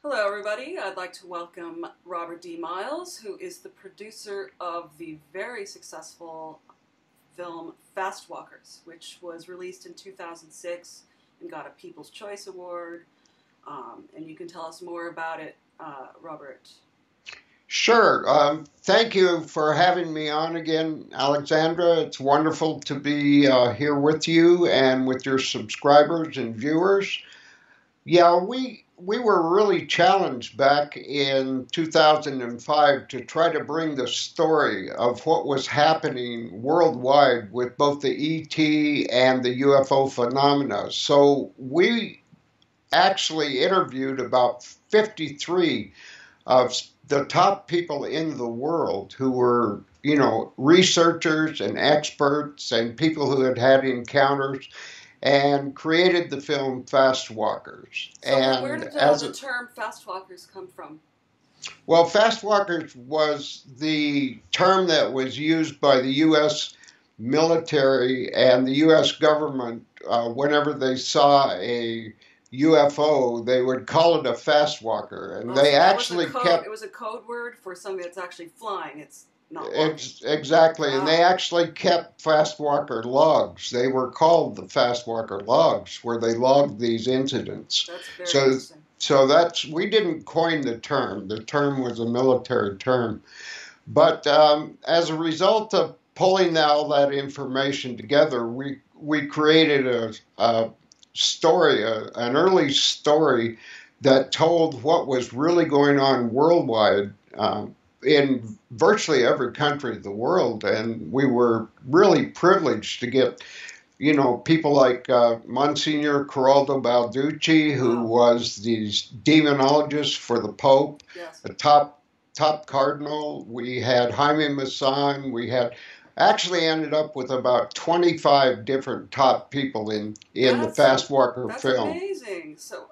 Hello, everybody. I'd like to welcome Robert D. Miles, who is the producer of the very successful film Fastwalkers, which was released in 2006 and got a People's Choice Award. And you can tell us more about it, Robert. Sure. Thank you for having me on again, Alexandra. It's wonderful to be here with you and with your subscribers and viewers. Yeah, we were really challenged back in 2005 to try to bring the story of what was happening worldwide with both the ET and the UFO phenomena. So we actually interviewed about 53 of the top people in the world who were, researchers and experts and people who had had encounters and created the film Fastwalkers. So where did the term Fastwalkers come from? Well, Fastwalkers was the term that was used by the U.S. military and the U.S. government whenever they saw a UFO, they would call it a fastwalker, and they actually kept. It was a code word for something that's actually flying. It's not exactly, and they actually kept fastwalker logs. They were called the fastwalker logs, where they logged these incidents. That's very interesting. So we didn't coin the term. The term was a military term, but as a result of pulling all that information together, we created a story, an early story that told what was really going on worldwide in virtually every country of the world. And we were really privileged to get, people like Monsignor Corrado Balducci, who was the demonologist for the Pope, yes, a top cardinal. We had Jaime Maussan. We had actually ended up with about 25 different top people in the Fastwalker film. That's amazing. So,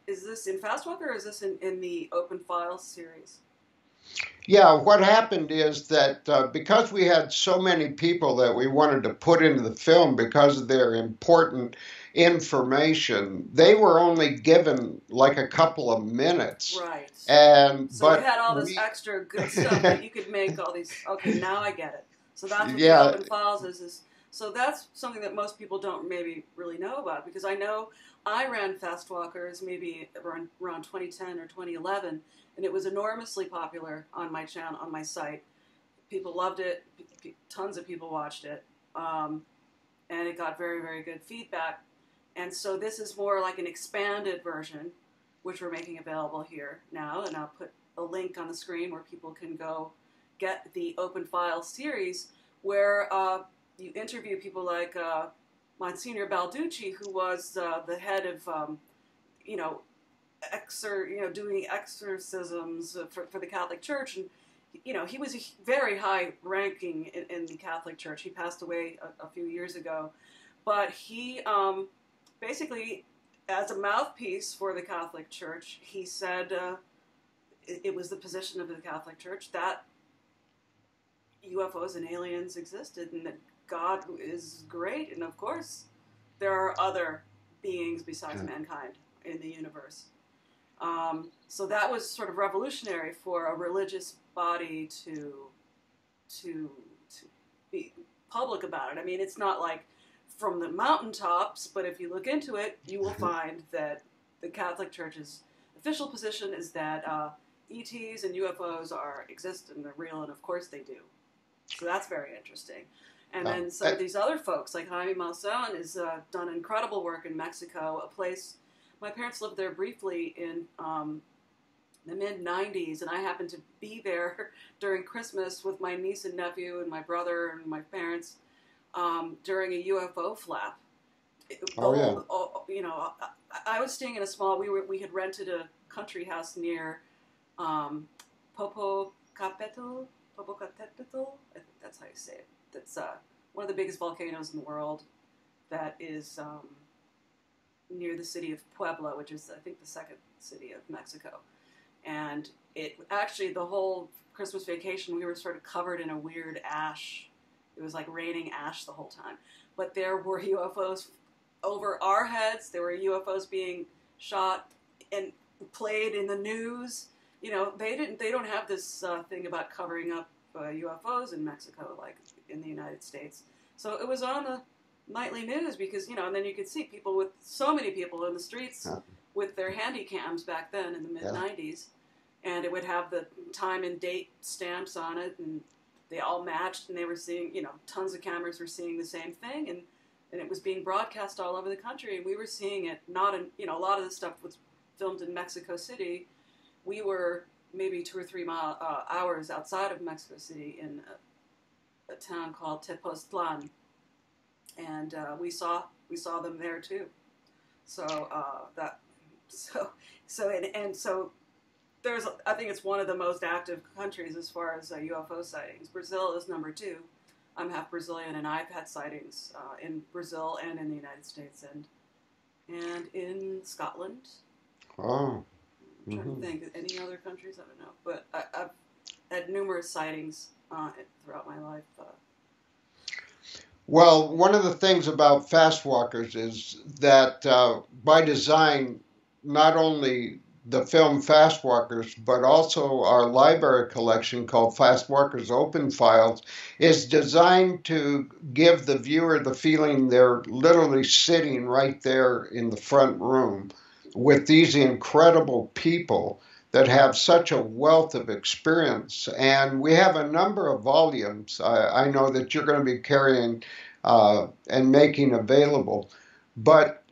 is this in Fastwalker or is this in the Open Files series? Yeah, what happened is that because we had so many people that we wanted to put into the film because of their important information, they were only given like a couple of minutes. Right. So we had all this extra good stuff that you could make all these. Okay, now I get it. So that's what the Open Files is. So that's something that most people don't maybe really know about, because I know I ran Fastwalkers maybe around 2010 or 2011, and it was enormously popular on my channel, on my site. People loved it. Tons of people watched it, and it got very, very good feedback. And so this is more like an expanded version, which we're making available here now, and I'll put a link on the screen where people can go get the Open Files series, where you interview people like Monsignor Balducci, who was the head of, doing exorcisms for the Catholic Church, and he was a very high ranking in the Catholic Church. He passed away a few years ago, but he basically, as a mouthpiece for the Catholic Church, he said it was the position of the Catholic Church that UFOs and aliens existed, and that God is great, and of course there are other beings besides mankind in the universe. So that was sort of revolutionary for a religious body to be public about it. I mean, it's not like from the mountaintops, but if you look into it, you will find that the Catholic Church's official position is that ETs and UFOs exist and they're real, and of course they do. So that's very interesting. And then some of these other folks, like Jaime Maussan, has done incredible work in Mexico, a place, my parents lived there briefly in the mid-90s, and I happened to be there during Christmas with my niece and nephew and my brother and my parents during a UFO flap. I was staying in a small, we had rented a country house near Popocatépetl, I think that's how you say it. That's one of the biggest volcanoes in the world. That is near the city of Puebla, which is, I think, the second city of Mexico. And it actually, the whole Christmas vacation, we were sort of covered in a weird ash. It was like raining ash the whole time. But there were UFOs over our heads. There were UFOs being shot and played in the news. You know, they don't have this thing about covering up UFOs in Mexico like in the United States. So it was on the nightly news because, you know, and then you could see so many people in the streets with their handy cams back then in the mid-90s, and it would have the time and date stamps on it, and they all matched, and they were seeing, you know, tons of cameras were seeing the same thing, and it was being broadcast all over the country, and we were seeing it not in, you know, a lot of this stuff was filmed in Mexico City. We were maybe 2 or 3 hours outside of Mexico City in a town called Tepoztlan, and we saw them there too. So so there's, I think it's one of the most active countries as far as UFO sightings. Brazil is number 2. I'm half Brazilian, and I've had sightings in Brazil and in the United States and in Scotland. Oh. I'm trying to think. Any other countries? I don't know. But I've had numerous sightings throughout my life. Well, one of the things about Fastwalkers is that by design, not only the film Fastwalkers, but also our library collection called Fastwalkers Open Files is designed to give the viewer the feeling they're literally sitting right there in the front room with these incredible people that have such a wealth of experience. And we have a number of volumes I know that you're going to be carrying and making available. But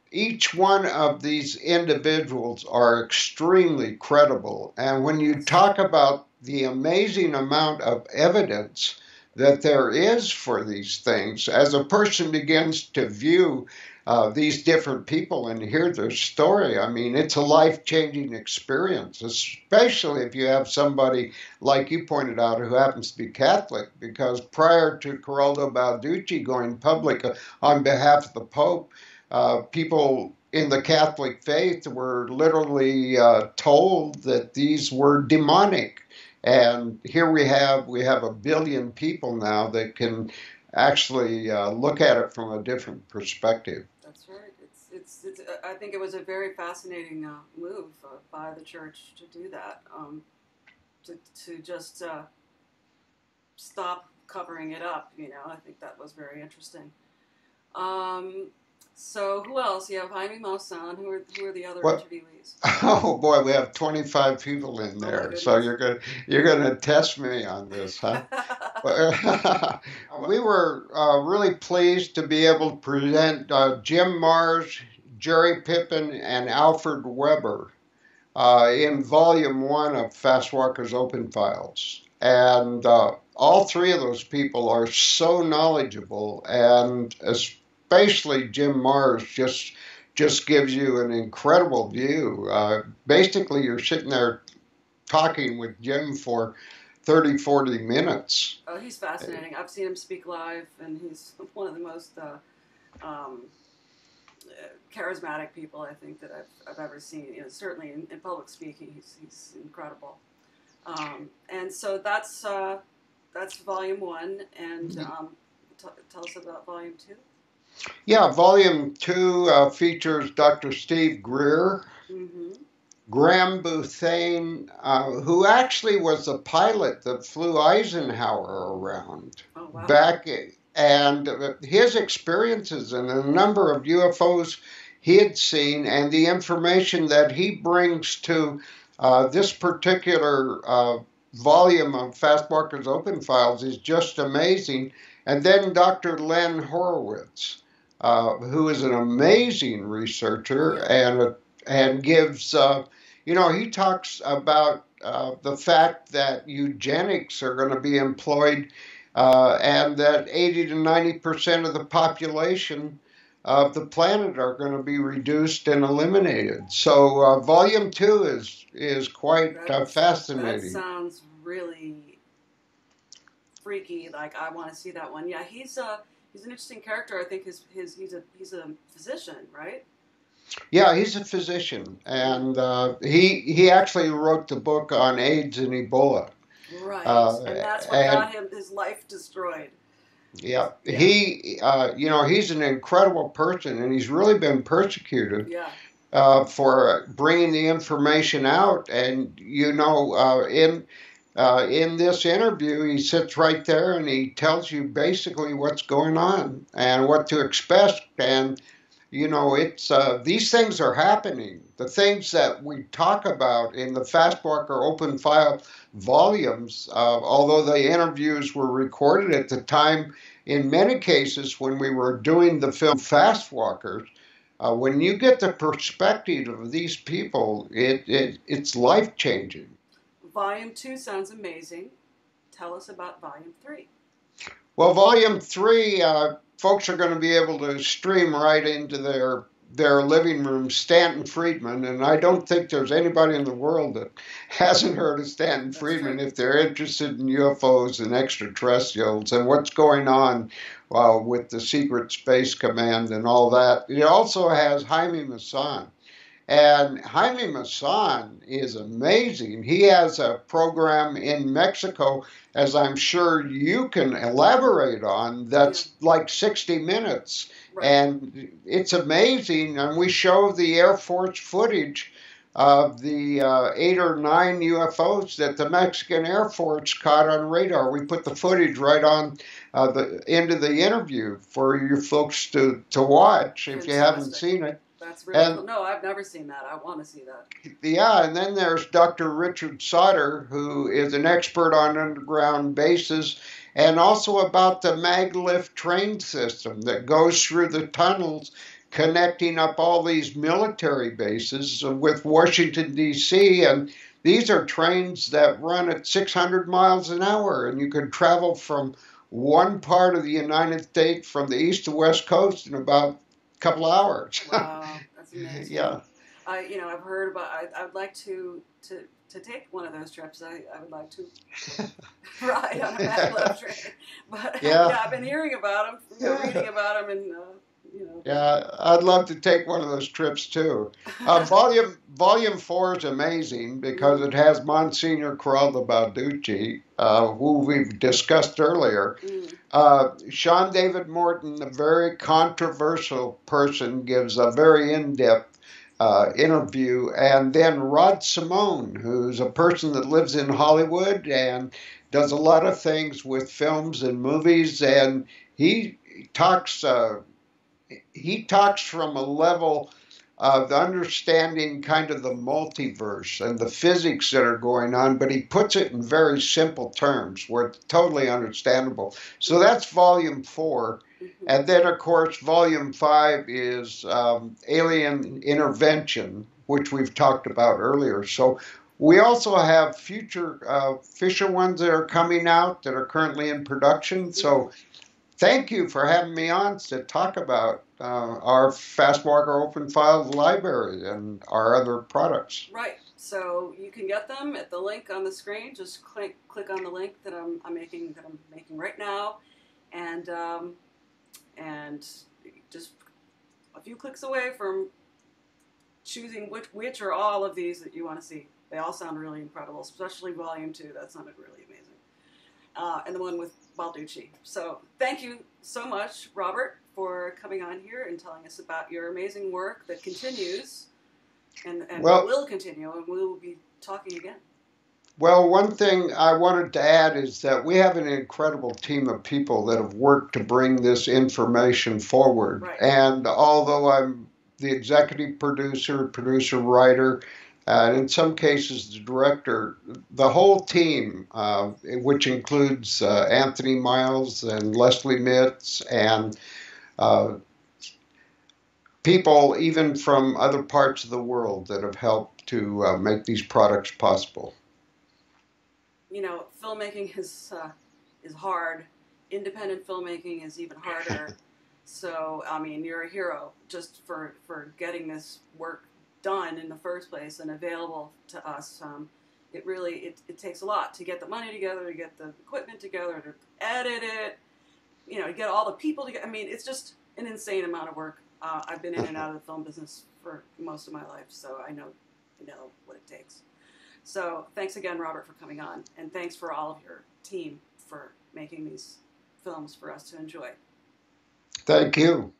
each one of these individuals are extremely credible. And when you talk about the amazing amount of evidence that there is for these things, as a person begins to view these different people and hear their story, I mean, it's a life-changing experience, especially if you have somebody, like you pointed out, who happens to be Catholic, because prior to Corrado Balducci going public on behalf of the Pope, people in the Catholic faith were literally told that these were demonic. And here we have 1 billion people now that can actually look at it from a different perspective. That's right. It's I think it was a very fascinating move by the church to do that, to just stop covering it up. You know, I think that was very interesting. So who else? You have Jaime Maussan. Who are the other interviewees? Oh boy, we have 25 people in there. So you're gonna test me on this, huh? We were really pleased to be able to present Jim Marrs, Jerry Pippin, and Alfred Weber in Volume 1 of Fastwalkers Open Files. And all 3 of those people are so knowledgeable, and especially Jim Marrs just gives you an incredible view. Basically, you're sitting there talking with Jim for 30, 40 minutes. Oh, he's fascinating. I've seen him speak live, and he's one of the most charismatic people I think that I've ever seen. You know, certainly in public speaking, he's incredible. And so that's Volume 1, and tell us about Volume 2. Yeah, Volume 2 features Dr. Steve Greer, Graham Bethune, who actually was the pilot that flew Eisenhower around back, and his experiences and the number of UFOs he had seen and the information that he brings to this particular volume of Fastwalkers Open Files is just amazing. And then Dr. Len Horowitz, who is an amazing researcher and gives, he talks about the fact that eugenics are going to be employed and that 80 to 90% of the population of the planet are going to be reduced and eliminated. So Volume 2 is quite fascinating. That sounds really freaky. Like, I want to see that one. Yeah, he's an interesting character. I think he's a physician, right? Yeah, he's a physician, and he actually wrote the book on AIDS and Ebola. Right, and that's what got him his life destroyed. Yeah. He, he's an incredible person, and he's really been persecuted. Yeah. for bringing the information out. And, you know, in this interview, he sits right there and he tells you basically what's going on and what to expect. And, you know, it's these things are happening. The things that we talk about in the Fastwalker open file volumes, although the interviews were recorded at the time, in many cases when we were doing the film Fastwalkers, when you get the perspective of these people, it's life-changing. Volume 2 sounds amazing. Tell us about Volume 3. Well, Volume 3, folks are going to be able to stream right into their living room, Stanton Friedman, and I don't think there's anybody in the world that hasn't heard of Stanton Friedman if they're interested in UFOs and extraterrestrials and what's going on with the Secret Space Command and all that. It also has Jaime Maussan. And Jaime Maussan is amazing. He has a program in Mexico, as I'm sure you can elaborate on, that's like 60 minutes. Right. And it's amazing. And we show the Air Force footage of the 8 or 9 UFOs that the Mexican Air Force caught on radar. We put the footage right on the end of the interview for you folks to watch if you haven't seen it. That's really cool. No, I've never seen that. I want to see that. Yeah, and then there's Dr. Richard Sauder, who is an expert on underground bases and also about the mag-lift train system that goes through the tunnels connecting up all these military bases with Washington, D.C., and these are trains that run at 600 miles an hour, and you can travel from one part of the United States from the east to west coast in about couple hours. Wow, that's amazing. Yeah. I've heard about. I'd like to take one of those trips. I would like to ride on a maglev train. But yeah, I've been hearing about them, reading about them, and Yeah, I'd love to take one of those trips too. Volume 4 is amazing because it has Monsignor Corrado Balducci, who we've discussed earlier. Sean David Morton, a very controversial person, gives a very in-depth interview. And then Rod Simone, who's a person that lives in Hollywood and does a lot of things with films and movies. And he talks from a level of understanding kind of the multiverse and the physics that are going on, but he puts it in very simple terms where it's totally understandable. So that's Volume 4. And then, of course, Volume 5 is Alien Intervention, which we've talked about earlier. So we also have future ones that are coming out that are currently in production. So thank you for having me on to talk about our Fastwalker Open File Library and our other products. Right. So you can get them at the link on the screen. Just click on the link that I'm making right now, and just a few clicks away from choosing which or all of these that you want to see. They all sound really incredible, especially Volume 2. That sounded really amazing. And the one with Balducci. So thank you so much, Robert, for coming on here and telling us about your amazing work that continues and will continue, and we will be talking again. Well, one thing I wanted to add is that we have an incredible team of people that have worked to bring this information forward. Right. And although I'm the executive producer, writer, and in some cases the director, the whole team, which includes Anthony Miles and Leslie Mitz and people even from other parts of the world that have helped to make these products possible. You know, filmmaking is hard. Independent filmmaking is even harder. So, I mean, you're a hero just for getting this work done in the first place and available to us. It really takes a lot to get the money together, to get the equipment together, to edit it, to get all the people together. I mean, it's just an insane amount of work. I've been in and out of the film business for most of my life, so I know what it takes. So thanks again, Robert, for coming on, and thanks for all of your team for making these films for us to enjoy. Thank you.